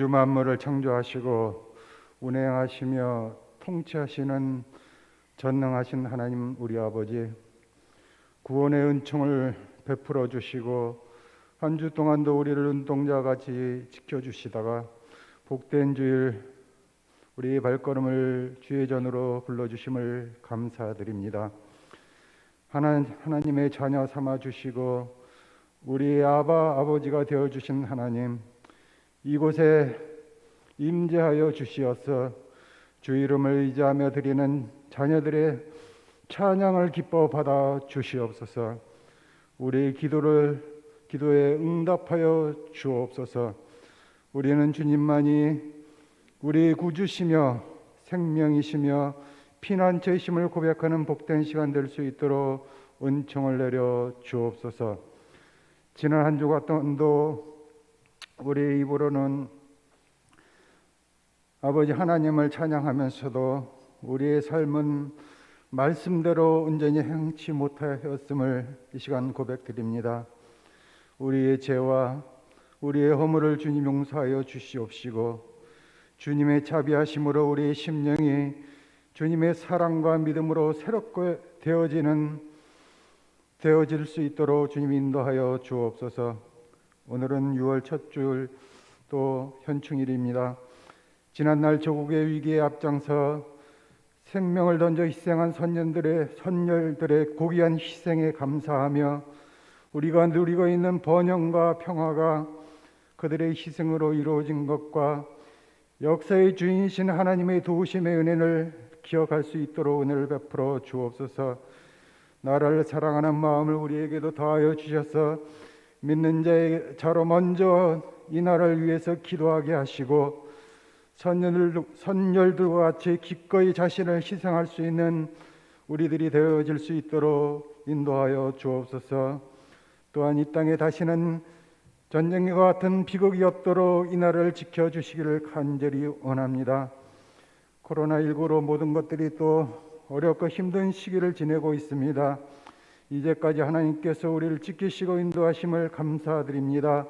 우주 만물을 창조하시고 운행하시며 통치하시는 전능하신 하나님 우리 아버지, 구원의 은총을 베풀어 주시고 한 주 동안도 우리를 눈동자같이 지켜주시다가 복된 주일 우리의 발걸음을 주의 전으로 불러주심을 감사드립니다. 하나님의 자녀 삼아주시고 우리의 아버지가 되어주신 하나님, 이곳에 임재하여 주시어서 주 이름을 의지하며 드리는 자녀들의 찬양을 기뻐 받아 주시옵소서. 우리의 기도에 응답하여 주옵소서. 우리는 주님만이 우리의 구주시며 생명이시며 피난처이심을 고백하는 복된 시간 될 수 있도록 은총을 내려 주옵소서. 지난 한 주간 동안도 우리의 입으로는 아버지 하나님을 찬양하면서도 우리의 삶은 말씀대로 온전히 행치 못하였음을 이 시간 고백드립니다. 우리의 죄와 우리의 허물을 주님 용서하여 주시옵시고 주님의 자비하심으로 우리의 심령이 주님의 사랑과 믿음으로 새롭게 되어질 수 있도록 주님 인도하여 주옵소서. 오늘은 6월 첫 주일 또 현충일입니다. 지난날 조국의 위기에 앞장서 생명을 던져 희생한 선열들의 고귀한 희생에 감사하며 우리가 누리고 있는 번영과 평화가 그들의 희생으로 이루어진 것과 역사의 주인이신 하나님의 도우심의 은혜를 기억할 수 있도록 은혜를 베풀어 주옵소서. 나라를 사랑하는 마음을 우리에게도 더하여 주셔서 믿는 자의 자로 먼저 이 나라를 위해서 기도하게 하시고 선열들과 같이 기꺼이 자신을 희생할 수 있는 우리들이 되어질 수 있도록 인도하여 주옵소서. 또한 이 땅에 다시는 전쟁과 같은 비극이 없도록 이 나라를 지켜주시기를 간절히 원합니다. 코로나19로 모든 것들이 또 어렵고 힘든 시기를 지내고 있습니다. 이제까지 하나님께서 우리를 지키시고 인도하심을 감사드립니다.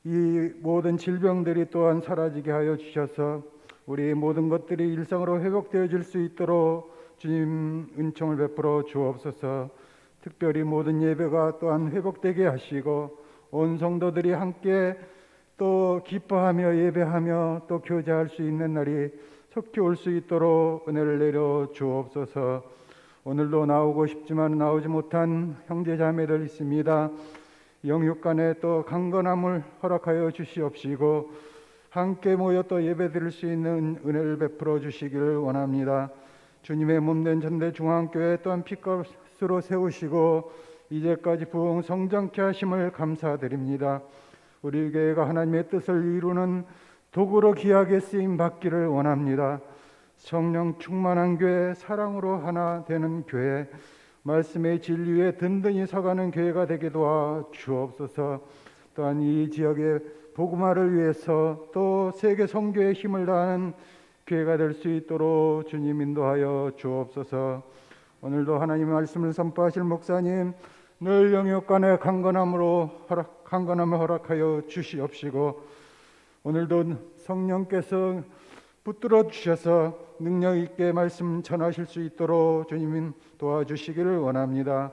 이 모든 질병들이 또한 사라지게 하여 주셔서 우리의 모든 것들이 일상으로 회복되어질 수 있도록 주님 은총을 베풀어 주옵소서. 특별히 모든 예배가 또한 회복되게 하시고 온 성도들이 함께 또 기뻐하며 예배하며 또 교제할 수 있는 날이 속히 올 수 있도록 은혜를 내려 주옵소서. 오늘도 나오고 싶지만 나오지 못한 형제 자매들 있습니다. 영육 간에 또 강건함을 허락하여 주시옵시고 함께 모여 또 예배 드릴 수 있는 은혜를 베풀어 주시기를 원합니다. 주님의 몸된 전대중앙교회 또한 피값으로 세우시고 이제까지 부흥 성장케 하심을 감사드립니다. 우리 교회가 하나님의 뜻을 이루는 도구로 귀하게 쓰임 받기를 원합니다. 성령 충만한 교회, 사랑으로 하나 되는 교회, 말씀의 진리에 든든히 서가는 교회가 되게 도와 주옵소서. 또한 이 지역의 복음화를 위해서 또 세계 선교에 힘을 다하는 교회가 될 수 있도록 주님 인도하여 주옵소서. 오늘도 하나님의 말씀을 선포하실 목사님 늘 영역 간의 강건함을 허락하여 주시옵시고 오늘도 성령께서 붙들어 주셔서 능력 있게 말씀 전하실 수 있도록 주님 도와주시기를 원합니다.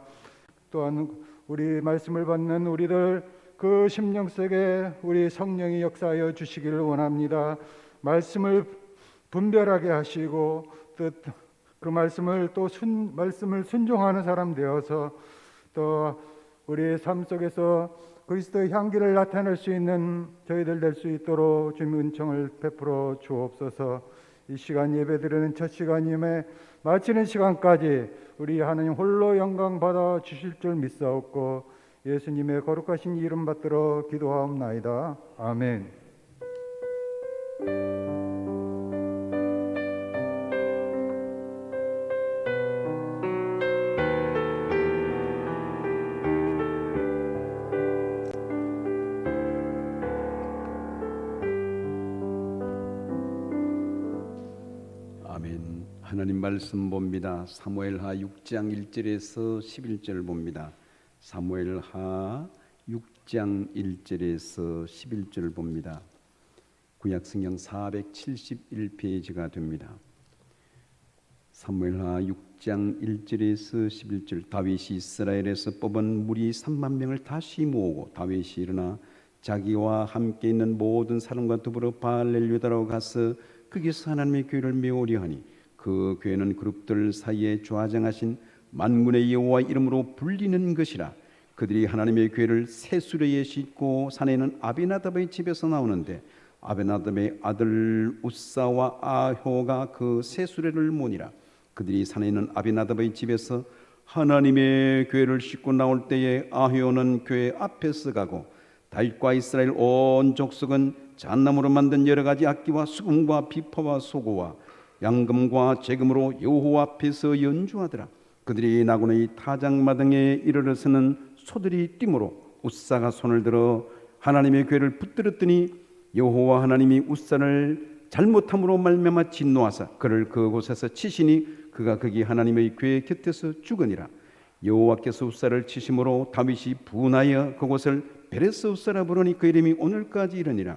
또한 우리 말씀을 받는 우리들 그 심령 속에 우리 성령이 역사하여 주시기를 원합니다. 말씀을 분별하게 하시고 그 말씀을 말씀을 순종하는 사람 되어서 또 우리의 삶 속에서 그리스도의 향기를 나타낼 수 있는 저희들 될 수 있도록 주님 은총을 베풀어 주옵소서. 이 시간 예배드리는 첫 시간임에 마치는 시간까지 우리 하나님 홀로 영광 받아 주실 줄 믿사옵고 예수님의 거룩하신 이름 받들어 기도하옵나이다. 아멘. 하나님 말씀 봅니다. 사무엘하 6장 1절에서 11절 봅니다. 사무엘하 6장 1절에서 11절 봅니다. 구약성경 471페이지가 됩니다. 사무엘하 6장 1절에서 11절. 다윗이 이스라엘에서 뽑은 무리 3만 명을 다시 모으고 다윗이 일어나 자기와 함께 있는 모든 사람과 더불어 바알렐유다로 가서 거기서 하나님의 교회를 메우려 하니 그 교회는 그룹들 사이에 좌정하신 만군의 여호와 이름으로 불리는 것이라. 그들이 하나님의 교회를 새수레에 싣고 산에 있는 아비나답의 집에서 나오는데 아비나답의 아들 우사와 아효가 그 새수레를 모니라. 그들이 산에 있는 아비나답의 집에서 하나님의 교회를 싣고 나올 때에 아효는 교회 앞에서 가고 다윗과 이스라엘 온 족속은 잣나무로 만든 여러 가지 악기와 수금과 비파와 소고와 양금과 재금으로 여호와 앞에서 연주하더라. 그들이 나군의 타작마당에 이르러서는 소들이 뛰므로 우사가 손을 들어 하나님의 교회를 붙들었더니 여호와 하나님이 우사를 잘못함으로 말미암아 진노하사 그를 그곳에서 치시니 그가 거기 하나님의 교회 곁에서 죽으니라. 여호와께서 우사를 치심으로 다윗이 분하여 그곳을 베레스 우사라 부르니 그 이름이 오늘까지 이르니라.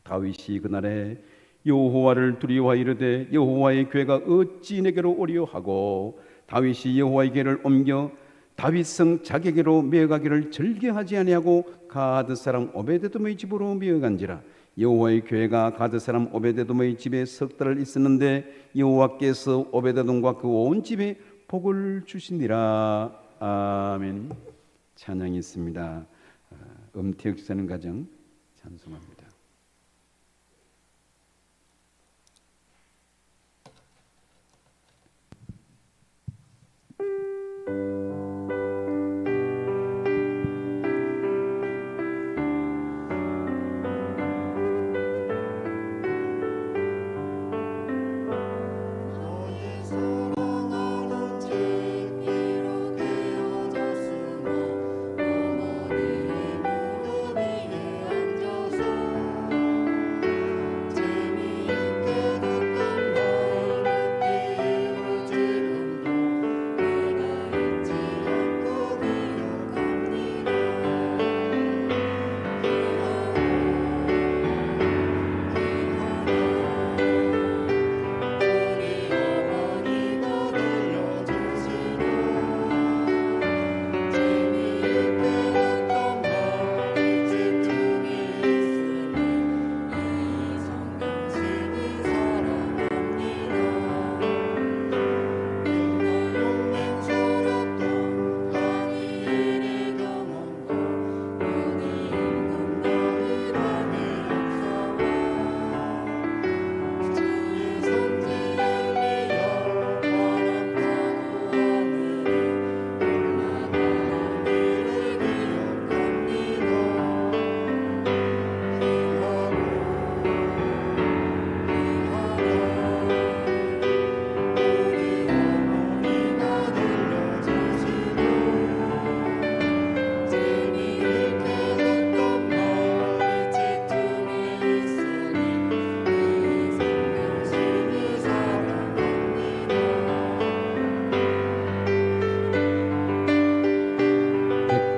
다윗이 그날에 여호와를 두려워하여 이르되 여호와의 교회가 어찌 내게로 오리요 하고 다윗이 여호와의 교회를 옮겨 다윗성 자기에게로 메어가기를 절개하지 아니하고 가드 사람 오베데돔의 집으로 메어간지라. 여호와의 교회가 가드 사람 오베데돔의 집에 석 달을 있었는데 여호와께서 오베데돔과 그 온 집에 복을 주시니라. 아멘. 찬양이 있습니다. 엄태혁 사는 가정 찬송합니다.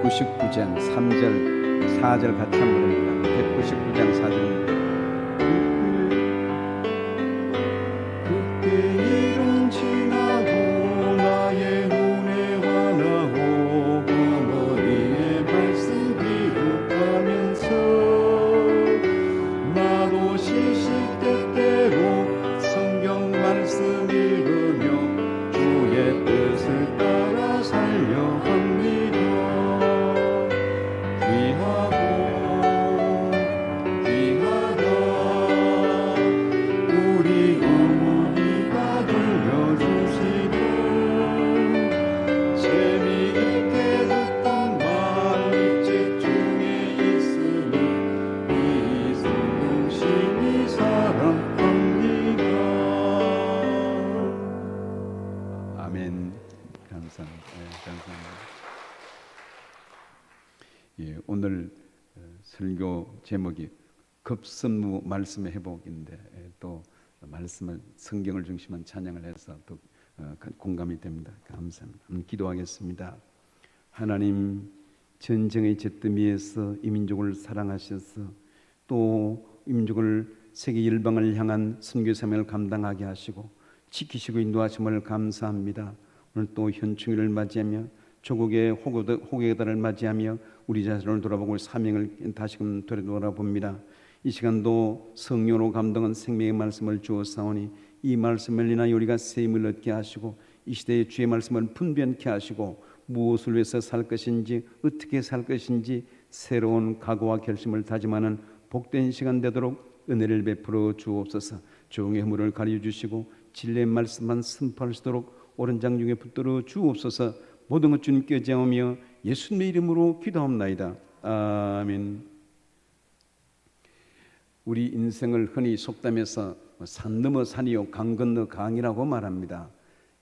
(199장) 3절 4절 같이 한번 부릅니다. 199장 4절입니다. 그때 일은 지나고 나의 눈에 환하고 어머니의 말씀 기록하면서 나도 시시때때로 성경 말씀 읽으며 주의 뜻을 따라 살려 합니다. 오늘 설교 제목이 급선무 말씀의 회복인데 또 말씀을 성경을 중심한 찬양을 해서 또 공감이 됩니다. 감사합니다. 기도하겠습니다. 하나님, 전쟁의 잿더미에서 이 민족을 사랑하셔서 또 민족을 세계 일방을 향한 선교 사명을 감당하게 하시고 지키시고 인도하심을 감사합니다. 오늘 또 현충일을 맞이하며 조국의 호국의 달을 맞이하며 우리 자신을 돌아보고 사명을 다시금 돌아봅니다. 이 시간도 성령으로 감동한 생명의 말씀을 주었사오니 이 말씀을 인하여 우리가 셈을 얻게 하시고 이 시대의 주의 말씀을 분별케 하시고 무엇을 위해서 살 것인지 어떻게 살 것인지 새로운 각오와 결심을 다짐하는 복된 시간 되도록 은혜를 베풀어 주옵소서. 종의 허물을 가려 주시고 진리의 말씀만 선포할 수 있도록 옳은 장중에 붙들어 주옵소서. 모든 것 주님께 제하며 예수님의 이름으로 기도합나이다. 아멘. 우리 인생을 흔히 속담에서 산 넘어 산이요 강 건너 강이라고 말합니다.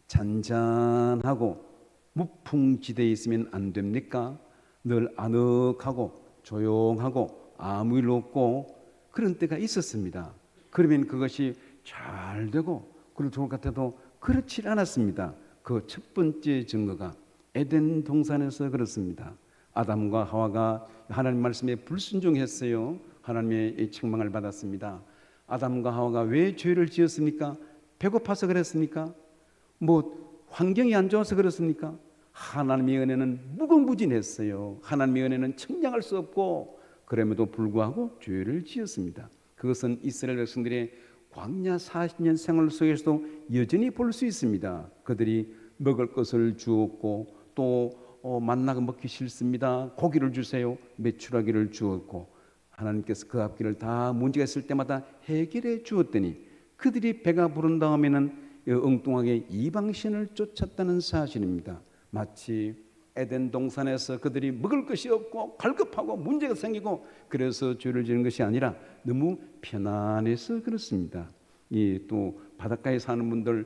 잔잔하고 무풍지대에 있으면 안 됩니까? 늘 아늑하고 조용하고 아무 일 없고 그런 때가 있었습니다. 그러면 그것이 잘 되고 그럴 좋을 것 같아도 그렇지 않았습니다. 그 첫 번째 증거가 에덴 동산에서 그렇습니다. 아담과 하와가 하나님 말씀에 불순종했어요. 하나님의 책망을 받았습니다. 아담과 하와가 왜 죄를 지었습니까? 배고파서 그랬습니까? 뭐 환경이 안 좋아서 그렇습니까? 하나님의 은혜는 무궁무진했어요. 하나님의 은혜는 청량할 수 없고 그럼에도 불구하고 죄를 지었습니다. 그것은 이스라엘 백성들의 광야 40년 생활 속에서도 여전히 볼 수 있습니다. 그들이 먹을 것을 주었고 또 만나가 먹기 싫습니다. 고기를 주세요. 메추라기를 주었고 하나님께서 그 앞길을 다 문제가 있을 때마다 해결해 주었더니 그들이 배가 부른 다음에는 엉뚱하게 이방신을 쫓았다는 사실입니다. 마치 에덴 동산에서 그들이 먹을 것이 없고 갈급하고 문제가 생기고 그래서 죄를 지는 것이 아니라 너무 편안해서 그렇습니다. 또 바닷가에 사는 분들,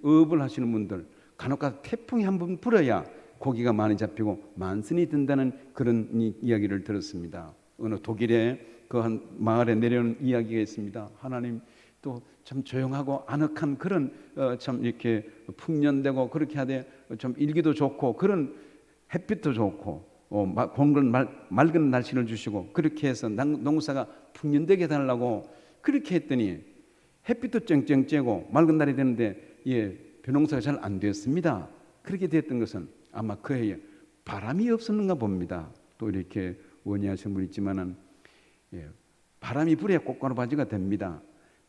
어업을 하시는 분들 간혹가다 태풍이 한 번 불어야 고기가 많이 잡히고 만선이 된다는 그런 이야기를 들었습니다. 어느 독일의 그 한 마을에 내려오는 이야기가 있습니다. 하나님 또 참 조용하고 아늑한 그런 참 이렇게 풍년되고 그렇게 하되 좀 일기도 좋고 그런 햇빛도 좋고 공건 맑은 날씨를 주시고 그렇게 해서 농사가 풍년되게 해달라고 그렇게 했더니 햇빛도 쨍쨍 쬐고 맑은 날이 되는데 벼농사가 잘 안 됐습니다. 그렇게 됐던 것은 아마 그 해에 바람이 없었는가 봅니다. 또 이렇게 원의하신 분이 있지만은 바람이 불어야 꽃가루 바지가 됩니다.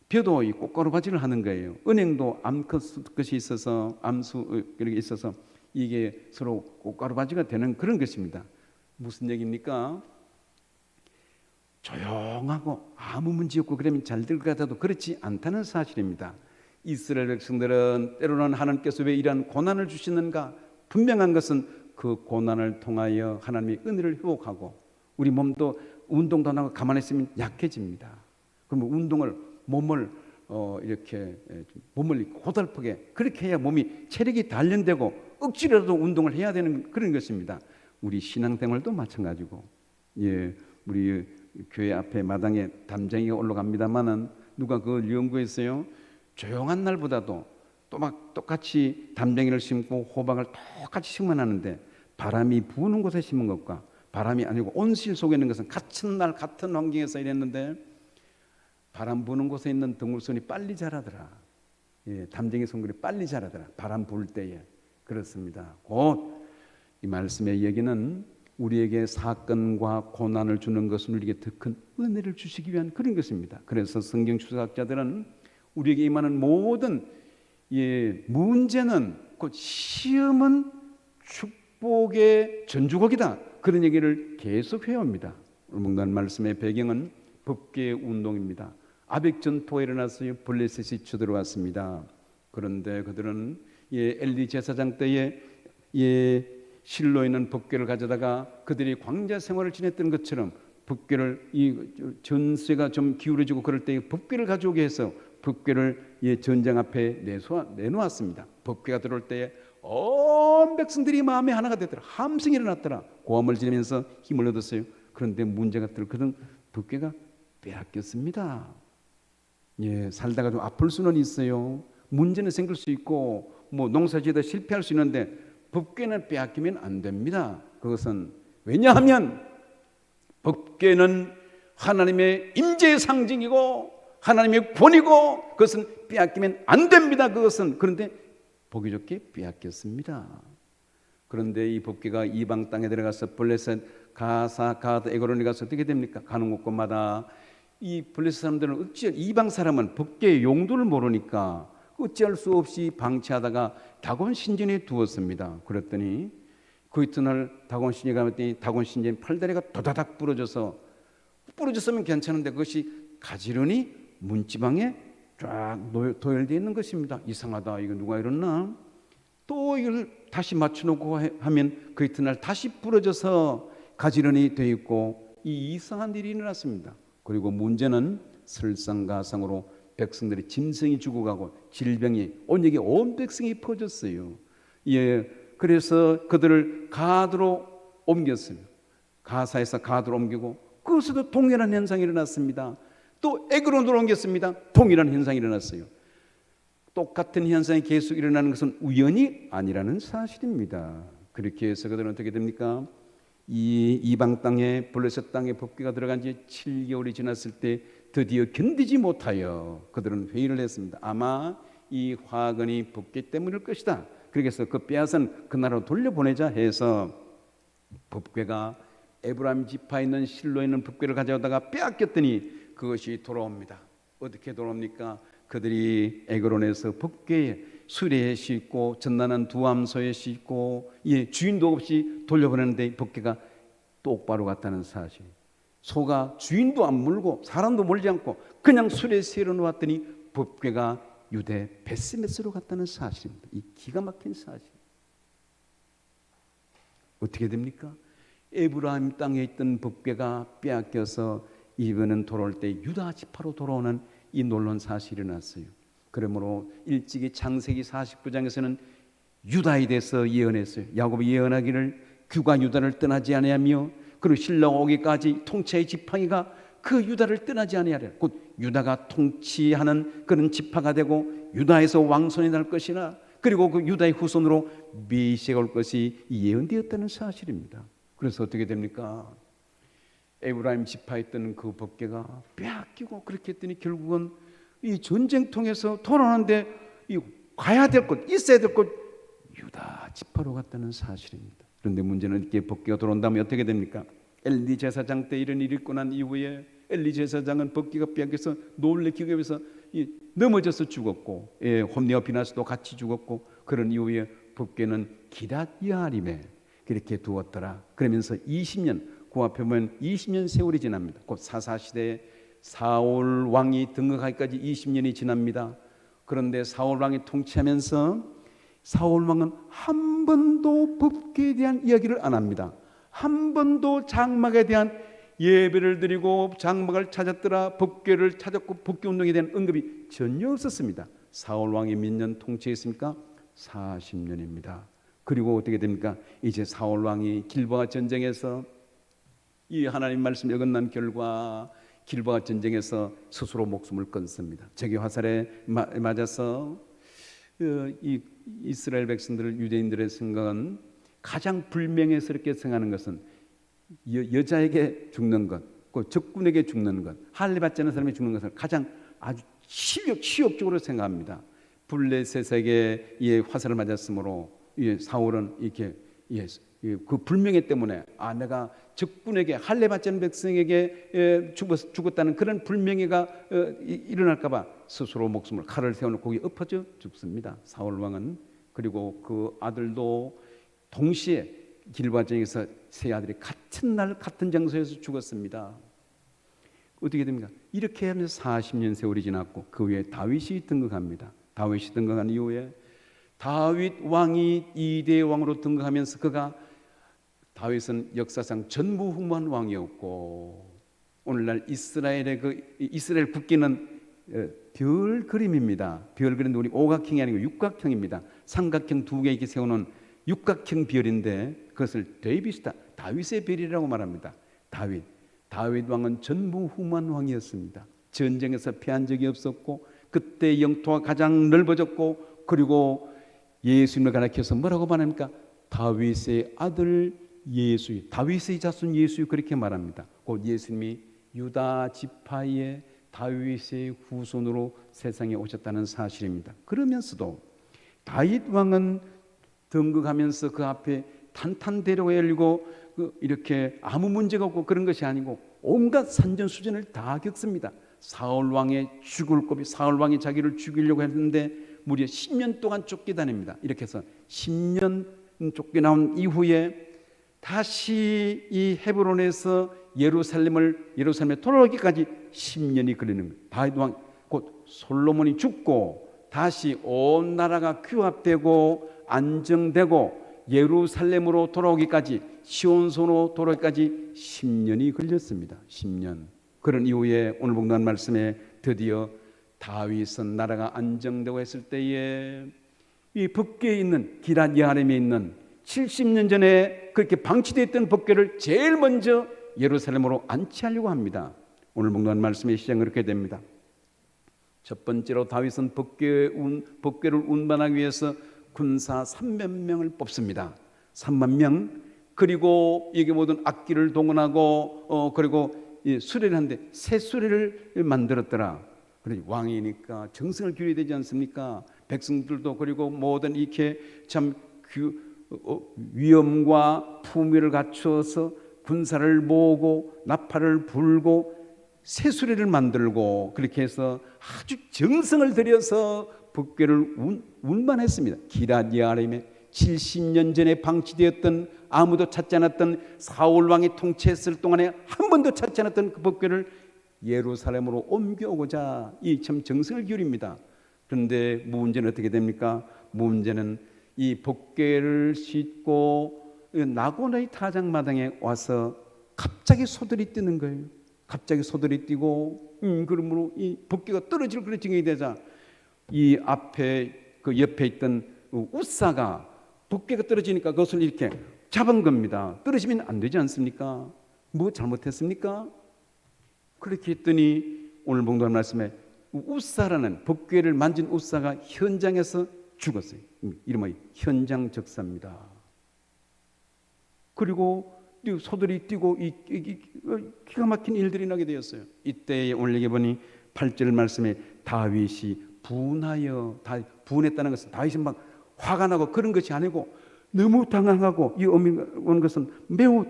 벼도 이 꽃가루 바지를 하는 거예요. 은행도 암컷이 있어서 암수 이렇게 있어서 이게 서로 꽃가루 바지가 되는 그런 것입니다. 무슨 얘기입니까? 조용하고 아무 문제 없고 그러면 잘 될 것 같아도 그렇지 않다는 사실입니다. 이스라엘 백성들은 때로는 하나님께서 왜 이러한 고난을 주시는가? 분명한 것은 그 고난을 통하여 하나님의 은혜를 회복하고 우리 몸도 운동도 안 하고 가만히 있으면 약해집니다. 그러면 몸을 이렇게 몸을 고달프게 그렇게 해야 몸이 체력이 단련되고 억지로라도 운동을 해야 되는 그런 것입니다. 우리 신앙생활도 마찬가지고 우리 교회 앞에 마당에 담쟁이가 올라갑니다만은 누가 그걸 연구했어요. 조용한 날보다도 또 막 똑같이 담쟁이를 심고 호박을 똑같이 심어놨는데 바람이 부는 곳에 심은 것과 바람이 아니고 온실 속에 있는 것은 같은 날 같은 환경에서 일했는데 바람 부는 곳에 있는 덩굴손이 빨리 자라더라. 담쟁이 성글이 빨리 자라더라. 바람 불 때에. 그렇습니다. 곧 이 말씀의 얘기는 우리에게 사건과 고난을 주는 것은 우리에게 더 큰 은혜를 주시기 위한 그런 것입니다. 그래서 성경 추사학자들은 우리에게 임하는 모든 문제는 곧 시험은 축복의 전주곡이다. 그런 얘기를 계속 해옵니다. 오늘 묵는 말씀의 배경은 법궤 운동입니다. 아벡전투가 일어났어요. 블레셋이 쳐들어왔습니다. 그런데 그들은 엘리 제사장 때에 실로에 있는 법궤를 가져다가 그들이 광야 생활을 지냈던 것처럼 법궤를 전세가 좀 기울어지고 그럴 때 법궤를 가져오게 해서 법궤를 전장 앞에 내놓았습니다. 법궤가 들어올 때에 온 백성들이 마음에 하나가 되더라. 함성이 일어났더라. 고함을 지르면서 힘을 얻었어요. 그런데 문제가 들거든 법궤가 빼앗겼습니다. 살다가 좀 아플 수는 있어요. 문제는 생길 수 있고 뭐 농사지어다 실패할 수 있는데 법궤는 빼앗기면 안 됩니다. 그것은 왜냐하면 법궤는 하나님의 임재의 상징이고 하나님의 권위고 그것은 빼앗기면 안 됩니다. 그것은. 그런데 보기 좋게 빼앗겼습니다. 그런데 이 법궤가 이방 땅에 들어가서 블레셋, 가사, 가드, 에그론에 가서 어떻게 됩니까? 가는 곳마다 이 블레셋 사람들은 어찌 이방 사람은 법궤의 용도를 모르니까 어찌할 수 없이 방치하다가 다곤 신전에 두었습니다. 그랬더니 그 이튿날 다곤 신전에 가봤더니 다곤 신전 팔다리가 도다닥 부러졌으면 괜찮은데 그것이 가지런히 문지방에 쫙 도열되어 있는 것입니다. 이상하다. 이거 누가 이랬나? 또 이걸 다시 맞춰놓고 하면 그 이튿날 다시 부러져서 가지런히 되어 있고 이 이상한 일이 일어났습니다. 그리고 문제는 설상가상으로 백성들이 짐승이 죽어가고 질병이 온역에 온 백성이 퍼졌어요. 예, 그래서 그들을 가드로 옮겼어요. 가사에서 가드로 옮기고 그것에도 동일한 현상이 일어났습니다. 또 에그론으로 옮겼습니다. 동일한 현상이 일어났어요. 똑같은 현상이 계속 일어나는 것은 우연이 아니라는 사실입니다. 그렇게 해서 그들은 어떻게 됩니까? 이 이방 땅에 블레셋 땅에 법궤가 들어간 지 7개월이 지났을 때 드디어 견디지 못하여 그들은 회의를 했습니다. 아마 이 화근이 법궤 때문일 것이다. 그래서 그 빼앗은 그 나라로 돌려보내자 해서 법궤가 에브라임 지파에 있는 실로에 있는 법궤를 가져다가 빼앗겼더니 그것이 돌아옵니다. 어떻게 돌아옵니까? 그들이 에그론에서 법궤에 수레에 싣고 전난한 두암소에 싣고 주인도 없이 돌려보내는데 법궤가 똑바로 갔다는 사실. 소가 주인도 안 물고 사람도 몰지 않고 그냥 수레에 실어 놓았더니 법궤가 유대 베스메스로 갔다는 사실입니다. 이 기가 막힌 사실. 어떻게 됩니까? 에브라임 땅에 있던 법궤가 빼앗겨서 이번은 돌아올 때 유다 지파로 돌아오는 이 놀라운 사실이 일어났어요. 그러므로 일찍이 창세기 49장에서는 유다에 대해서 예언했어요. 야곱이 예언하기를 규가 유다를 떠나지 아니하며 그리고 신랑 오기까지 통치의 지팡이가 그 유다를 떠나지 아니하리라. 곧 유다가 통치하는 그런 지파가 되고 유다에서 왕손이 날 것이나 그리고 그 유다의 후손으로 메시아가 올 것이 예언되었다는 사실입니다. 그래서 어떻게 됩니까? 에브라임 지파에 있던 그 법궤가 빼앗기고 그렇게 했더니 결국은 이 전쟁통에서 돌아오는데 이 가야 될 곳, 있어야 될 곳 유다 지파로 갔다는 사실입니다. 그런데 문제는 이렇게 법궤가 돌아온다면 어떻게 됩니까? 엘리 제사장 때 이런 일이 있고 난 이후에 엘리 제사장은 법궤가 빼앗겨서 놀래키기 위해서 넘어져서 죽었고 홈리와 비나스도 같이 죽었고 그런 이후에 법궤는 기랏 여아림에 그렇게 두었더라. 그러면서 20년 그 앞에 보면 20년 세월이 지납니다. 곧 사사시대에 사울 왕이 등극하기까지 20년이 지납니다. 그런데 사울 왕이 통치하면서 사울 왕은 한 번도 법궤에 대한 이야기를 안 합니다. 한 번도 장막에 대한 예배를 드리고 장막을 찾았더라 법궤를 찾았고 법궤 운동에 대한 언급이 전혀 없었습니다. 사울 왕이 몇 년 통치했습니까? 40년입니다. 그리고 어떻게 됩니까? 이제 사울 왕이 길보아 전쟁에서 이 하나님 말씀 어긋난 결과 길보아 전쟁에서 스스로 목숨을 끊습니다. 적의 화살에 맞아서 이 이스라엘 백성들 유대인들의 생각은 가장 불명예스럽게 생각하는 것은 여자에게 죽는 것, 그 적군에게 죽는 것, 할례 받지 않은 사람이 죽는 것을 가장 아주 치욕적으로 생각합니다. 블레셋에게 화살을 맞았으므로 사울은 이렇게 그 불명예 때문에 내가 적군에게 할례 받지 않은 백성에게 죽었다는 그런 불명예가 일어날까봐 스스로 목숨을 칼을 세워놓고 거기 엎어져 죽습니다. 사울 왕은. 그리고 그 아들도 동시에 길보아전에서 세 아들이 같은 날 같은 장소에서 죽었습니다. 어떻게 됩니까? 이렇게 하면서 40년 세월이 지났고 그 후에 다윗이 등극합니다. 다윗이 등극한 이후에 다윗 왕이 2대 왕으로 등극하면서 다윗은 역사상 전무후무한 왕이었고 오늘날 이스라엘 국기는 별 그림입니다. 별 그림도 우리 오각형이 아니고 육각형입니다. 삼각형 두 개 이렇게 세우는 육각형 별인데 그것을 데이비스다 다윗의 별이라고 말합니다. 다윗 왕은 전무후무한 왕이었습니다. 전쟁에서 패한 적이 없었고 그때 영토가 가장 넓어졌고 그리고 예수님을 가리켜서 뭐라고 말합니까? 다윗의 아들 예수, 다윗의 자손 예수 그렇게 말합니다. 곧 예수님이 유다 지파의 다윗의 후손으로 세상에 오셨다는 사실입니다. 그러면서도 다윗 왕은 등극하면서 그 앞에 탄탄대로가 열리고 이렇게 아무 문제가 없고 그런 것이 아니고 온갖 산전수전을 다 겪습니다. 사울 왕의 죽을 고비, 사울 왕이 자기를 죽이려고 했는데 무려 10년 동안 쫓겨다닙니다. 이렇게 해서 10년 쫓겨나온 이후에 다시 이 헤브론에서 예루살렘에 돌아오기까지 10년이 걸리는 거예요. 다윗 왕 곧 솔로몬이 죽고 다시 온 나라가 규합되고 안정되고 예루살렘으로 돌아오기까지, 시온소로 돌아오기까지 10년이 걸렸습니다. 10년. 그런 이후에 오늘 본문 말씀에 드디어 다윗은 나라가 안정되고 했을 때에 이 북계에 있는 기럇 여아림에 있는 70년 전에 그렇게 방치되어 있던 법궤를 제일 먼저 예루살렘으로 안치하려고 합니다. 오늘 본문 말씀의 시작은 그렇게 됩니다. 첫 번째로 다윗은 법궤를 운반하기 위해서 군사 300명을 뽑습니다. 3만 명. 그리고 이게 모든 악기를 동원하고 그리고 수레를 하는데 새 수레를 만들었더라. 그러니 왕이니까 정성을 기울여야 되지 않습니까? 백성들도 그리고 모든 이렇게 참 위엄과 품위를 갖추어서 군사를 모으고 나팔을 불고 새 수레를 만들고 그렇게 해서 아주 정성을 들여서 법궤를 운반했습니다. 기럇 여아림에 70년 전에 방치되었던 아무도 찾지 않았던 사울 왕이 통치했을 동안에 한 번도 찾지 않았던 그 법궤를 예루살렘으로 옮겨오고자 이 참 정성을 기울입니다. 그런데 문제는 어떻게 됩니까? 문제는 이 법궤를 싣고 나고나의 타작마당에 와서 갑자기 소들이 뛰는 거예요. 갑자기 소들이 뛰고 그러므로 이 법궤가 떨어질 그런 징역이 되자 이 앞에 그 옆에 있던 우사가 법궤가 떨어지니까 그것을 이렇게 잡은 겁니다. 떨어지면 안 되지 않습니까? 뭐 잘못했습니까? 그렇게 했더니 오늘 봉독한 말씀에 우사라는 법궤를 만진 우사가 현장에서 죽었어요. 이름은 현장적사입니다. 그리고 소들이 뛰고 기가 막힌 일들이 나게 되었어요. 이때 오늘 얘기해 보니 8절 말씀에 다윗이 분했다는 것은 다윗이 막 화가 나고 그런 것이 아니고 너무 당황하고 이 어미온 것은 매우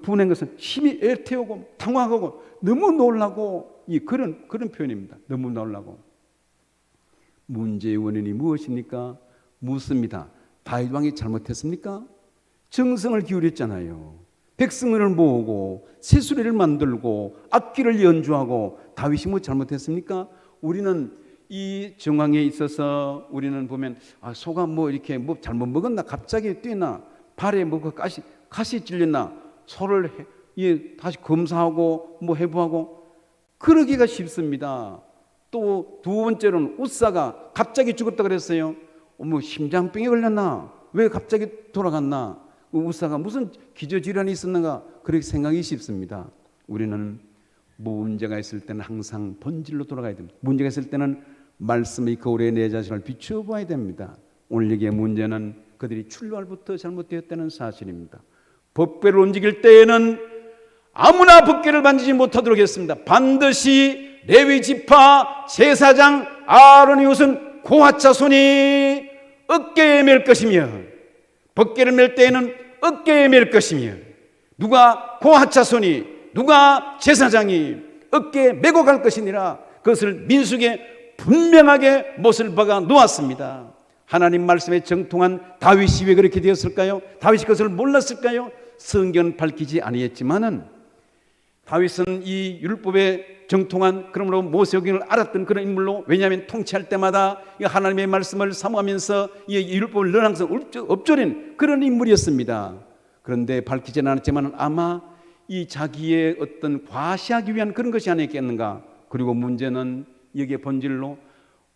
분한 것은 힘이 애태우고 당황하고 너무 놀라고 그런 표현입니다. 너무 놀라고. 문제의 원인이 무엇입니까? 묻습니다. 다윗 왕이 잘못했습니까? 정성을 기울였잖아요. 백성을 모으고 새수레를 만들고 악기를 연주하고 다윗이 뭐 잘못했습니까? 우리는 이 정황에 있어서 우리는 보면 소가 뭐 이렇게 뭐 잘못 먹었나 갑자기 뛰나 발에 뭐 가시 찔렸나 소를 다시 검사하고 뭐 해부하고 그러기가 쉽습니다. 또 두 번째로는 우사가 갑자기 죽었다 그랬어요. 뭐 심장병에 걸렸나? 왜 갑자기 돌아갔나? 우사가 무슨 기저질환이 있었는가? 그렇게 생각이 쉽습니다. 우리는 문제가 있을 때는 항상 본질로 돌아가야 됩니다. 문제가 있을 때는 말씀의 거울에 내 자신을 비추어봐야 됩니다. 오늘 얘기의 문제는 그들이 출발부터 잘못되었다는 사실입니다. 법궤를 움직일 때에는 아무나 법궤를 만지지 못하도록 했습니다. 반드시 레위 지파 제사장 아론의 후손 고핫 자손이 어깨에 맬 것이며 법궤를 맬 때에는 어깨에 맬 것이며 누가 고핫 자손이 누가 제사장이 어깨에 메고 갈 것이니라. 그것을 민수기에 분명하게 못을 박아 놓았습니다. 하나님 말씀에 정통한 다윗이 왜 그렇게 되었을까요? 다윗이 그것을 몰랐을까요? 성경은 밝히지 아니했지만은 다윗은 이 율법에 정통한 그러므로 모세오경을 알았던 그런 인물로, 왜냐하면 통치할 때마다 하나님의 말씀을 사모하면서 이 율법을 늘 항상 엎조린 그런 인물이었습니다. 그런데 밝히지는 않았지만 아마 이 자기의 어떤 과시하기 위한 그런 것이 아니겠는가. 그리고 문제는 여기에 본질로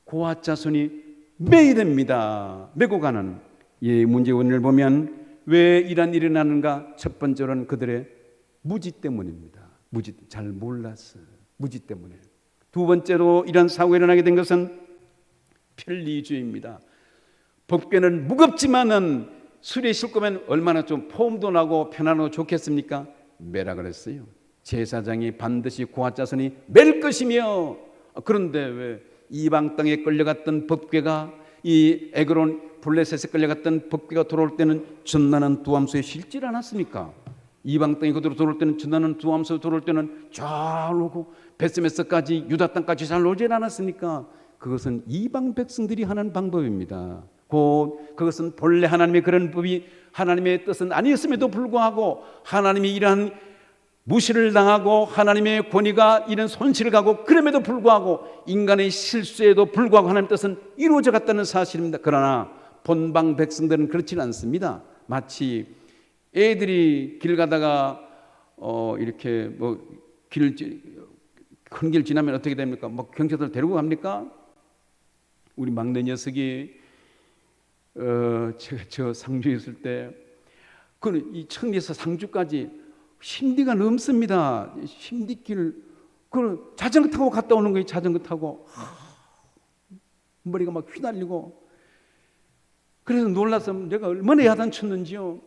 고핫 자손이 매이 됩니다. 메고 가는 이 문제의 원인을 보면 왜 이런 일이 일어나는가? 첫 번째로는 그들의 무지 때문입니다. 무지, 잘 몰랐어. 무지 때문에. 두 번째로 이런 사고가 일어나게 된 것은 편리주의입니다. 법궤는 무겁지만은 수레에 싣고 가면 얼마나 좀 폼도 나고 편안하고 좋겠습니까? 매라 그랬어요. 제사장이 반드시 고아 자손이 맬 것이며, 그런데 왜 이방 땅에 끌려갔던 법궤가, 이 에그론 블레셋에 끌려갔던 법궤가 돌아올 때는 전나는 두암소에 실질 않았습니까? 이방 땅에 그대로 돌아올 때는 전나는 두암소에 돌아올 때는 잘 오고 베스메스까지 유다 땅까지 잘 오질 않았습니까? 그것은 이방 백성들이 하는 방법입니다. 곧 그것은 본래 하나님의 그런 법이 하나님의 뜻은 아니었음에도 불구하고 하나님이 이러한 무시를 당하고 하나님의 권위가 이런 손실을 가고 그럼에도 불구하고 인간의 실수에도 불구하고 하나님의 뜻은 이루어져 갔다는 사실입니다. 그러나 본방 백성들은 그렇지는 않습니다. 마치 애들이 길 가다가 이렇게 뭐 큰 길 지나면 어떻게 됩니까? 뭐 경찰들 데리고 갑니까? 우리 막내 녀석이 저 상주에 있을 때 그는 이 청리에서 상주까지 심리가 넘습니다. 심리길 그 자전거 타고 갔다 오는 거예요. 자전거 타고 머리가 막 휘날리고, 그래서 놀라서 내가 얼마나 야단쳤는지요.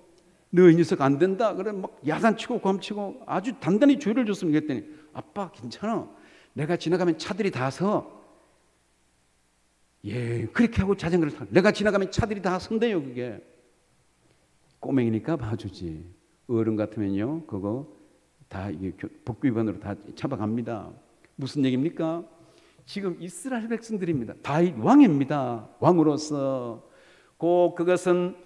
너 이 녀석 안 된다. 그래 막 야단치고 곰치고 아주 단단히 조율을 줬습니다. 그랬더니 아빠 괜찮아. 내가 지나가면 차들이 다 서. 예, 그렇게 하고 자전거를 타. 내가 지나가면 차들이 다 선대요. 그게 꼬맹이니까 봐주지. 어른 같으면요, 그거 다 이게 법규 위반으로 다 잡아갑니다. 무슨 얘기입니까? 지금 이스라엘 백성들입니다. 다윗 왕입니다. 왕으로서 그것은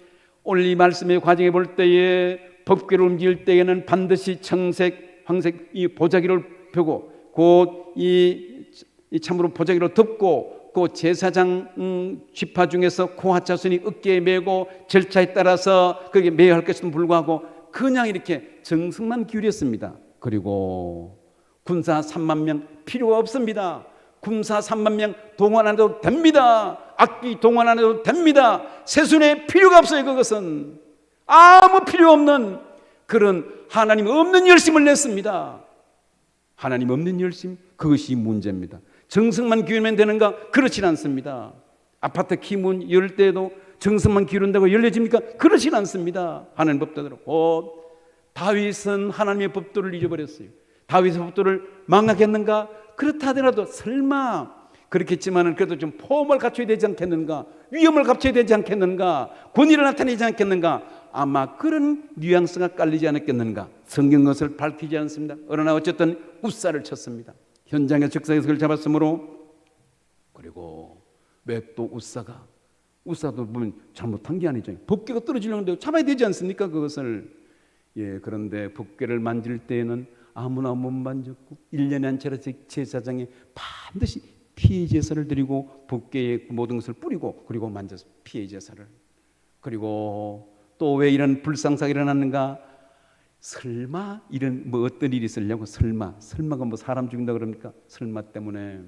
오늘 이 말씀의 과정에 볼 때에 법궤를 움직일 때에는 반드시 청색, 황색 이 보자기를 펴고 곧 이 참으로 보자기로 덮고 그 제사장 지파 중에서 고핫 자손이 어깨에 메고 절차에 따라서 그게 매야 할 것에도 불구하고 그냥 이렇게 정성만 기울였습니다. 그리고 군사 3만 명 필요가 없습니다. 군사 3만 명 동원 안 해도 됩니다. 악기 동원 안 해도 됩니다. 세순에 필요가 없어요. 그것은 아무 필요 없는 그런 하나님 없는 열심을 냈습니다. 하나님 없는 열심, 그것이 문제입니다. 정성만 기울이면 되는가? 그렇진 않습니다. 아파트 키문 열 때도 정성만 기울인다고 열려집니까? 그렇진 않습니다. 하나님 법도대로. 다윗은 하나님의 법도를 잊어버렸어요. 다윗의 법도를 망하겠는가? 그렇다 하더라도 설마 그렇겠지만은 그래도 좀 폼을 갖춰야 되지 않겠는가? 위험을 갖춰야 되지 않겠는가? 권위를 나타내지 않겠는가? 아마 그런 뉘앙스가 깔리지 않았겠는가? 성경 것을 밝히지 않습니다. 그러나 어쨌든 우사를 쳤습니다. 현장의 적사에서 그를 잡았으므로. 그리고 왜 또 우사도 보면 잘못한 게 아니죠. 법궤가 떨어지려는데 잡아야 되지 않습니까? 그것을. 예, 그런데 법궤를 만질 때에는 아무나 못 만졌고 1년에 한 차례 제사장이 반드시 피해 제사를 드리고 법궤에 모든 것을 뿌리고 그리고 만져서 피해 제사를. 그리고 또 왜 이런 불상사가 일어났는가? 설마 이런 뭐 어떤 일이 있으려고 설마가 뭐 사람 죽인다 그럽니까? 설마 때문에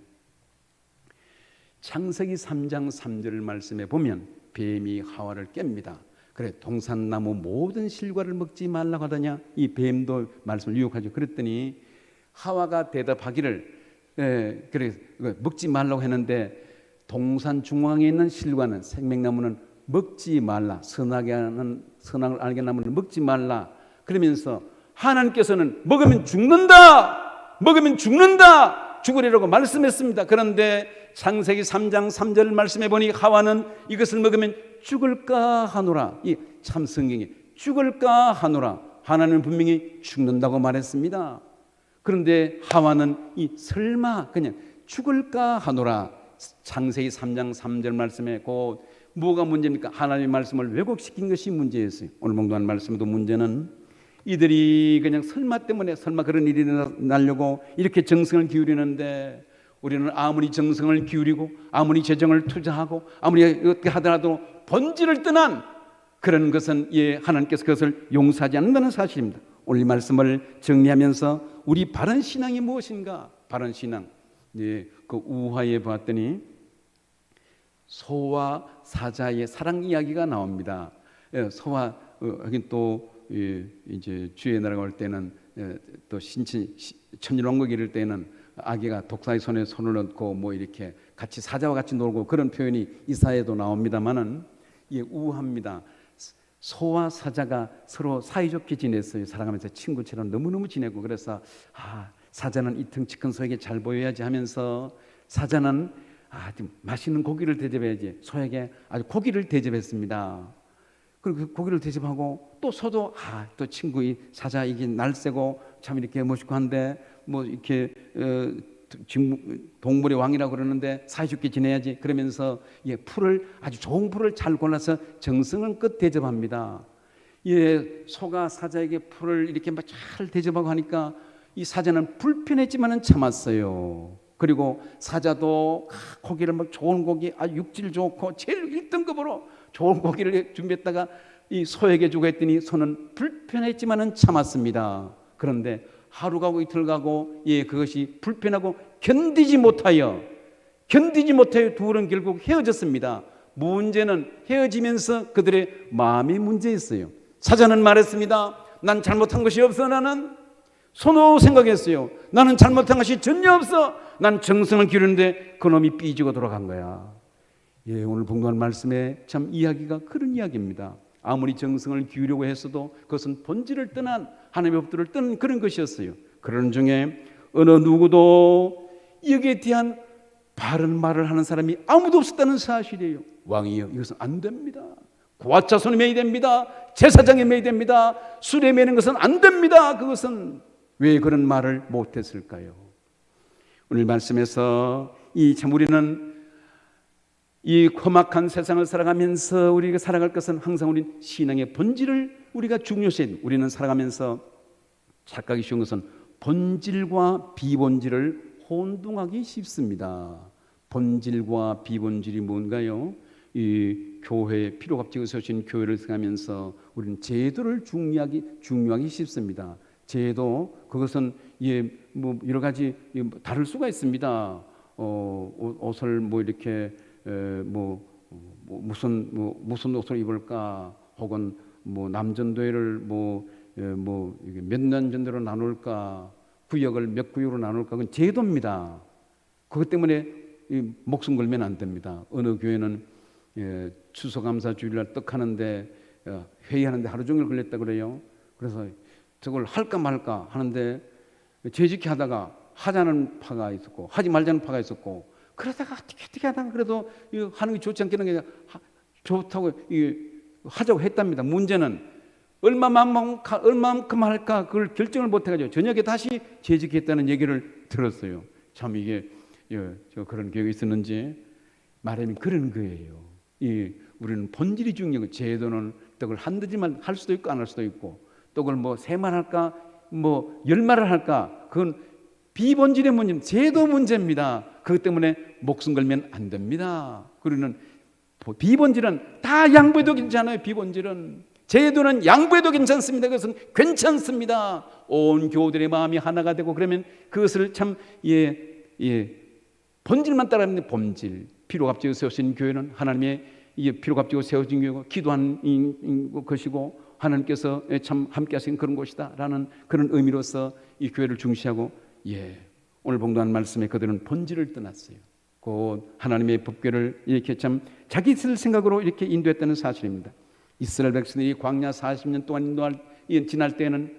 창세기 3장 3절 말씀에 보면 뱀이 하와를 깹니다. 그래 동산나무 모든 실과를 먹지 말라고 하더냐? 이 뱀도 말씀을 유혹하죠. 그랬더니 하와가 대답하기를 그래 먹지 말라고 했는데 동산 중앙에 있는 실과는 생명나무는 먹지 말라. 선악을 알게 하는 나무는 먹지 말라. 그러면서 하나님께서는 먹으면 죽는다. 죽으리라고 말씀했습니다. 그런데 창세기 3장 3절 말씀해 보니 하와는 이것을 먹으면 죽을까 하노라. 이 참 성경에 죽을까 하노라. 하나님은 분명히 죽는다고 말했습니다. 그런데 하와는 이 설마 그냥 죽을까 하노라. 창세기 3장 3절 말씀에 곧 뭐가 문제입니까? 하나님의 말씀을 왜곡시킨 것이 문제였어요. 오늘 봉독한 말씀도 문제는 이들이 그냥 설마 때문에 설마 그런 일이 나려고 이렇게 정성을 기울이는데 우리는 아무리 정성을 기울이고 아무리 재정을 투자하고 아무리 어떻게 하더라도 본질을 떠난 그런 것은 하나님께서 그것을 용서하지 않는다는 사실입니다. 오늘 이 말씀을 정리하면서 우리 바른 신앙이 무엇인가? 바른 신앙. 그 우화에 봤더니 소와 사자의 사랑 이야기가 나옵니다. 소와 하긴 또 이제 주의 나라가 올 때는 또 천일왕국 이럴 때는 아기가 독사의 손에 손을 얹고 뭐 이렇게 같이 사자와 같이 놀고 그런 표현이 이사야에도 나옵니다만은 우합니다. 소와 사자가 서로 사이좋게 지냈어요. 살아가면서 친구처럼 너무너무 지내고. 그래서 사자는 이 덩치 큰 소에게 잘 보여야지 하면서 사자는 좀 맛있는 고기를 대접해야지 소에게 아주 고기를 대접했습니다. 그리고 그 고기를 대접하고 또 소도 또 친구 이 사자 이게 날쌔고 참 이렇게 멋있고 한데 뭐 이렇게 동물의 왕이라고 그러는데 사이좋게 지내야지 그러면서 풀을 아주 좋은 풀을 잘 골라서 정성껏 대접합니다. 소가 사자에게 풀을 이렇게 막 잘 대접하고 하니까 이 사자는 불편했지만은 참았어요. 그리고 사자도 고기를 막 좋은 고기 육질 좋고 제일 1등급으로 좋은 고기를 준비했다가 이 소에게 주고 했더니 소는 불편했지만은 참았습니다. 그런데 하루 가고 이틀 가고 그것이 불편하고 견디지 못하여 둘은 결국 헤어졌습니다. 문제는 헤어지면서 그들의 마음이 문제였어요. 사자는 말했습니다. 난 잘못한 것이 없어. 나는 소도 생각했어요. 나는 잘못한 것이 전혀 없어. 난 정성을 기르는데 그놈이 삐지고 돌아간 거야. 오늘 봉독한 말씀에 참 이야기가 그런 이야기입니다. 아무리 정성을 기울이려고 했어도 그것은 본질을 떠난 하나님의 법도를 떠난 그런 것이었어요. 그런 중에 어느 누구도 여기에 대한 바른 말을 하는 사람이 아무도 없었다는 사실이에요. 왕이여, 이것은 안 됩니다. 고아차손이 매야 됩니다. 제사장이 매야 됩니다. 술에 매는 것은 안 됩니다. 그것은 왜 그런 말을 못했을까요? 오늘 말씀에서 우리는 이 험악한 세상을 살아가면서 우리가 살아갈 것은 항상 우리 신앙의 본질을 우리가 중요시 우리는 살아가면서 착각이 쉬운 것은 본질과 비본질을 혼동하기 쉽습니다. 본질과 비본질이 뭔가요? 이 교회 피로값지고 세우신 교회를 생각하면서 우리는 제도를 중요하기 쉽습니다. 제도 그것은 뭐 여러 가지 다를 수가 있습니다. 옷을 뭐 이렇게 무슨 옷을 입을까, 혹은 뭐 남전도회를 몇 년전도로 나눌까, 구역을 몇 구역으로 나눌까, 그건 제도입니다. 그것 때문에 목숨 걸면 안 됩니다. 어느 교회는 추수감사 주일날 떡하는데 회의하는데 하루 종일 걸렸다 그래요. 그래서 저걸 할까 말까 하는데 재직히 하다가 하자는 파가 있었고 하지 말자는 파가 있었고, 그러다가 어떻게 하다가 그래도 하는 게 좋지 않겠는 게 좋다고 하자고 했답니다. 문제는 얼마만큼 할까 그걸 결정을 못해가지고 저녁에 다시 재직했다는 얘기를 들었어요. 참 이게 그런 교육이 있었는지 말하면 그런 거예요. 우리는 본질이 중요한 거. 제도는 떡을 한두 지만 할 수도 있고 안 할 수도 있고, 떡을 뭐 세말 할까 뭐 열말을 할까, 그건 비본질의 문제, 제도 문제입니다. 그것 때문에 목숨 걸면 안 됩니다. 우리는 비본질은 다 양보해도 괜찮아요. 비본질은 제도는 양보해도 괜찮습니다. 그것은 괜찮습니다. 온 교우들의 마음이 하나가 되고 그러면 그것을 참 본질만 따라하면 본질. 피로값지고 세우신 교회는 하나님의 피로값지고 세워진 교회고 기도하는 것이고 하나님께서 참 함께 하신 그런 곳이다라는 그런 의미로서 이 교회를 중시하고, 오늘 봉독한 말씀에 그들은 본질을 떠났어요. 곧 하나님의 법궤를 이렇게 참 자기 생각으로 이렇게 인도했다는 사실입니다. 이스라엘 백성들이 광야 40년 동안 지날 때는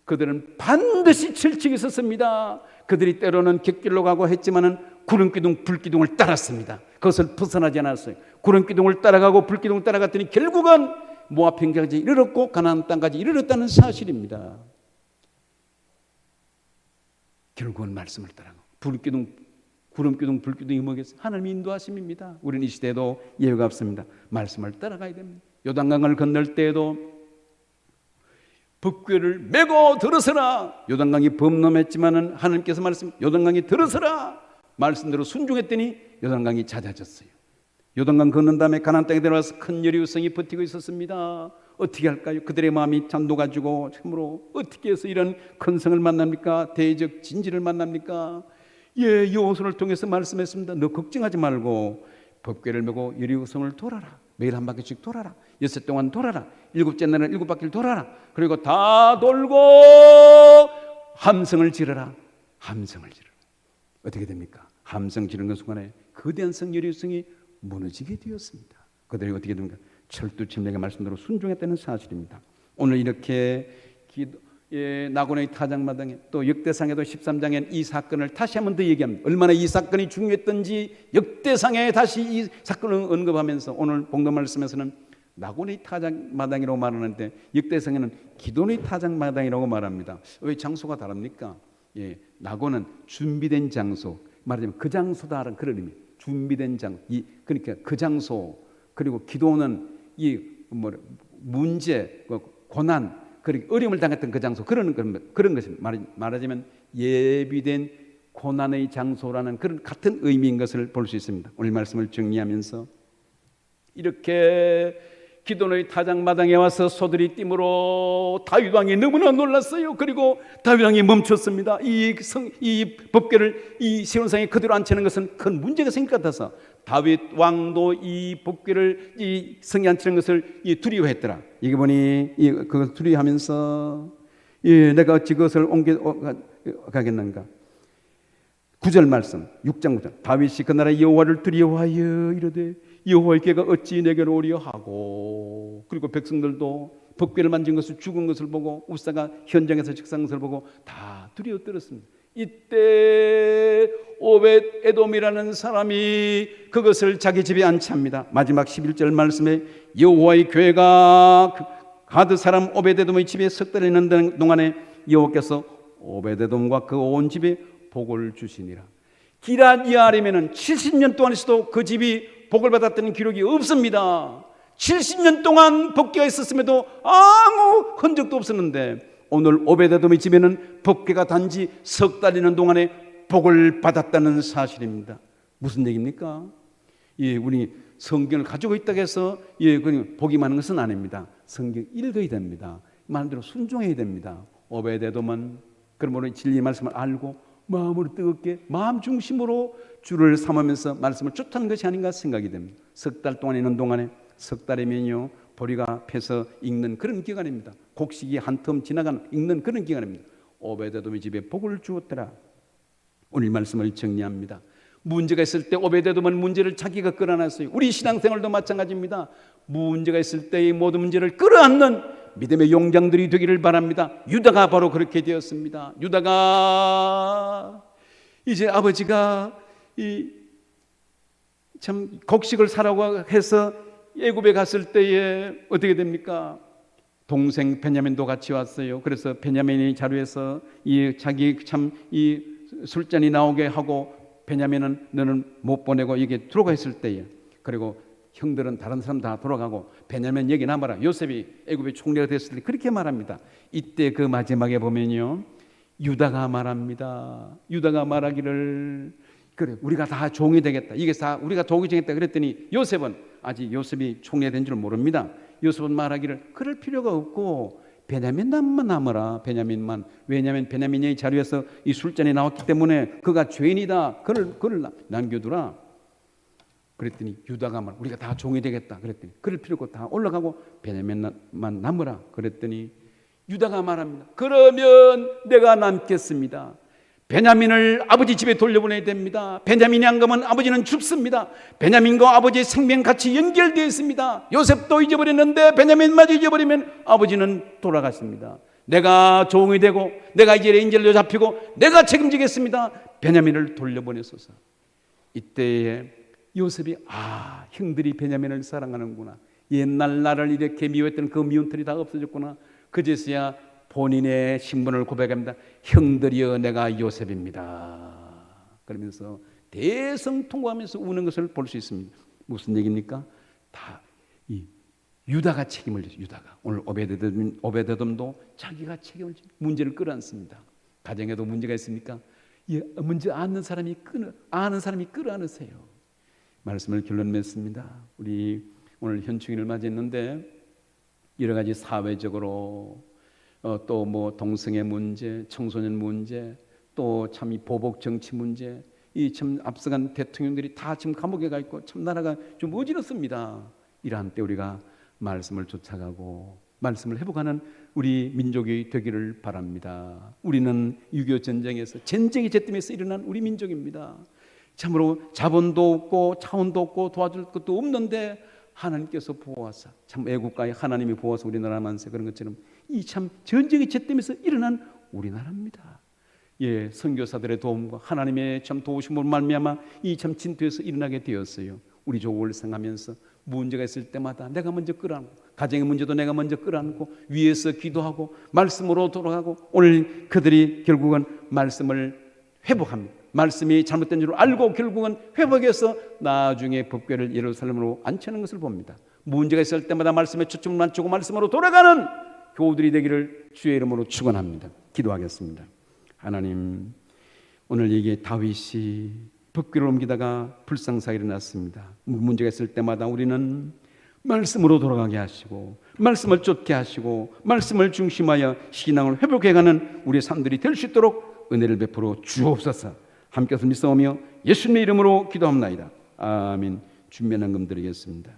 그들은 반드시 철칙이 있었습니다. 그들이 때로는 객길로 가고 했지만은 구름기둥 불기둥을 따랐습니다. 그것을 벗어나지 않았어요. 구름기둥을 따라가고 불기둥을 따라갔더니 결국은 모압 평지까지 이르렀고 가나안 땅까지 이르렀다는 사실입니다. 결국은 말씀을 따라가고 구름기둥 불기둥이 뭐겠어요? 하나님의 인도하심입니다. 우리는 이 시대에도 예외가 없습니다. 말씀을 따라가야 됩니다. 요단강을 건널 때에도 법궤를 메고 들어서라. 요단강이 범람했지만은 하나님께서 말씀 요단강이 들어서라 말씀대로 순종했더니 요단강이 잦아졌어요. 요단강 건넌 다음에 가나안 땅에 들어와서 큰 여리고성이 버티고 있었습니다. 어떻게 할까요? 그들의 마음이 참 녹아지고 참으로 어떻게 해서 이런 큰 성을 만납니까? 대적 진지를 만납니까? 여호수아를 통해서 말씀했습니다. 너 걱정하지 말고 법궤를 메고 여리고성을 돌아라. 매일 한 바퀴씩 돌아라. 6일 동안 돌아라. 7째 날은 7바퀴를 돌아라. 그리고 다 돌고 함성을 지르라. 함성을 지르라. 어떻게 됩니까? 함성 지르는 순간에 거대한 성 여리고성이 무너지게 되었습니다. 그들이 어떻게 됩니까? 철두철미하게 말씀대로 순종했다는 사실입니다. 오늘 이렇게 나고네 타작마당에 또 역대상에도 13장엔 이 사건을 다시 한번 더 얘기합니다. 얼마나 이 사건이 중요했던지 역대상에 다시 이 사건을 언급하면서 오늘 본문 말씀에서는 나고네 타작마당이라고 말하는데 역대상에는 기도네 타작마당이라고 말합니다. 왜 장소가 다릅니까? 나고는 준비된 장소, 말하자면 그 장소다라는 그런 의미. 준비된 장소, 그러니까 그 장소. 그리고 기도는 문제, 고난, 그리고 어려움을 당했던 그 장소, 그런 것입니다. 말하자면 예비된 고난의 장소라는 그런 같은 의미인 것을 볼 수 있습니다. 오늘 말씀을 정리하면서 이렇게 기도의 타작마당에 와서 소들이 띠므로 다윗 왕이 너무나 놀랐어요. 그리고 다윗 왕이 멈췄습니다. 이 법궤를 이 시온상에 그대로 앉히는 것은 큰 문제가 생길 것 같아서 다윗 왕도 이 법궤를 이 성에 앉히는 것을 두려워했더라. 이게 보니 그걸 두려워하면서 내가 어찌 그것을 옮겨가겠는가. 9절 말씀 6장 9절 다윗이 그 나라 여호와를 두려워하여 이르되 여호와의 궤가 어찌 내게로 오려 하고, 그리고 백성들도 법궤를 만진 것을 죽은 것을 보고 우사가 현장에서 즉사한 것을 보고 다 두려워 떨었습니다. 이때 오벳 에돔이라는 사람이 그것을 자기 집에 안치합니다. 마지막 11절 말씀에 여호와의 궤가 가드 사람 오벳 에돔의 집에 석 달 있는 동안에 여호와께서 오벳 에돔과 그 온 집에 복을 주시니라. 기럇 여아림에는 70년 동안 있어도 그 집이 복을 받았다는 기록이 없습니다. 70년 동안 법궤가 있었음에도 아무 흔적도 없었는데 오늘 오벳에돔의 집에는 법궤가 단지 석 달이는 동안에 복을 받았다는 사실입니다. 무슨 얘기입니까? 우리 성경을 가지고 있다고 해서 그냥 보기만 하는 것은 아닙니다. 성경 읽어야 됩니다. 말대로 순종해야 됩니다. 오벳에돔은 그러므로 진리의 말씀을 알고 마음으로 뜨겁게 마음 중심으로 주를 삼으면서 말씀을 쫓아는 것이 아닌가 생각이 됩니다. 석 달 동안 있는 동안에 석 달이면요 보리가 패서 익는 그런 기간입니다. 곡식이 한 텀 지나가는 익는 그런 기간입니다. 오벳에돔의 집에 복을 주었더라. 오늘 말씀을 정리합니다. 문제가 있을 때 오벳에돔은 문제를 자기가 끌어안았어요. 우리 신앙생활도 마찬가지입니다. 문제가 있을 때의 모든 문제를 끌어안는 믿음의 용장들이 되기를 바랍니다. 유다가 바로 그렇게 되었습니다. 유다가 이제 아버지가 참 곡식을 사라고 해서 애굽에 갔을 때에 어떻게 됩니까? 동생 베냐민도 같이 왔어요. 그래서 베냐민이 자루에서 자기 참 이 술잔이 나오게 하고 베냐민은 너는 못 보내고 이게 들어가 있을 때에, 그리고 형들은 다른 사람 다 돌아가고 베냐민 여기 남아라. 요셉이 애굽의 총리가 됐을 때 그렇게 말합니다. 이때 그 마지막에 보면요 유다가 말합니다. 유다가 말하기를 그래 우리가 다 종이 되겠다. 이게 다 우리가 독이 되겠다 그랬더니 요셉은 아직 요셉이 총리가 된 줄 모릅니다. 요셉은 말하기를 그럴 필요가 없고 베냐민만 남아라. 베냐민만. 왜냐하면 베냐민이 자리에서 이 술잔이 나왔기 때문에 그가 죄인이다. 그를 남겨두라. 그랬더니 유다가 말 우리가 다 종이 되겠다. 그랬더니 그럴 필요 없고 다 올라가고 베냐민만 남으라. 그랬더니 유다가 말합니다. 그러면 내가 남겠습니다. 베냐민을 아버지 집에 돌려보내야 됩니다. 베냐민이 안 가면 아버지는 죽습니다. 베냐민과 아버지의 생명 같이 연결되어 있습니다. 요셉도 잊어버렸는데 베냐민마저 잊어버리면 아버지는 돌아갔습니다. 내가 종이 되고 내가 이제 레인저로 잡히고 내가 책임지겠습니다. 베냐민을 돌려보내소서. 이때에 요셉이 형들이 베냐민을 사랑하는구나. 옛날 나를 이렇게 미워했던 그 미운털이 다 없어졌구나. 그제서야 본인의 신분을 고백합니다. 형들이여 내가 요셉입니다. 그러면서 대성통곡하면서 우는 것을 볼 수 있습니다. 무슨 얘기입니까? 다 이 유다가 책임을 져요. 유다가 오늘 오벳에돔도 자기가 책임을 져 문제를 끌어안습니다. 가정에도 문제가 있습니까? 문제 아는 사람이 끌어안으세요. 말씀을 결론 맺습니다. 우리 오늘 현충일을 맞이했는데 여러 가지 사회적으로 또 뭐 동성애 문제, 청소년 문제, 또 참 이 보복 정치 문제, 이 참 앞서간 대통령들이 다 지금 감옥에 가 있고 참 나라가 좀 어지럽습니다. 이러한 때 우리가 말씀을 쫓아가고 말씀을 회복하는 우리 민족이 되기를 바랍니다. 우리는 6.25 전쟁에서 전쟁의 잿더미에서 일어난 우리 민족입니다. 참으로 자본도 없고 차원도 없고 도와줄 것도 없는데 하나님께서 보호하사, 참 애국가에 하나님이 보호하사 우리나라 만세, 그런 것처럼 이 참 전쟁의 잿더미에서 일어난 우리나라입니다. 예, 선교사들의 도움과 하나님의 참 도우심으로 말미암아 이 참 진토에서 일어나게 되었어요. 우리 조국을 생각하면서 문제가 있을 때마다 내가 먼저 끌어안고, 가정의 문제도 내가 먼저 끌어안고, 위에서 기도하고 말씀으로 돌아가고, 오늘 그들이 결국은 말씀을 회복합니다. 말씀이 잘못된 줄 알고 결국은 회복해서 나중에 법궤를 예루살렘으로 안치하는 것을 봅니다. 문제가 있을 때마다 말씀에 초점을 맞추고 말씀으로 돌아가는 교우들이 되기를 주의 이름으로 축원합니다. 기도하겠습니다. 하나님, 오늘 이게 다윗이 법궤를 옮기다가 불상사가 일어났습니다. 문제가 있을 때마다 우리는 말씀으로 돌아가게 하시고, 말씀을 쫓게 하시고, 말씀을 중심하여 신앙을 회복해가는 우리의 삶들이 될 수 있도록 은혜를 베풀어 주옵소서. 함께서 믿사오며 예수님의 이름으로 기도합나이다. 아멘. 준비한 금 드리겠습니다.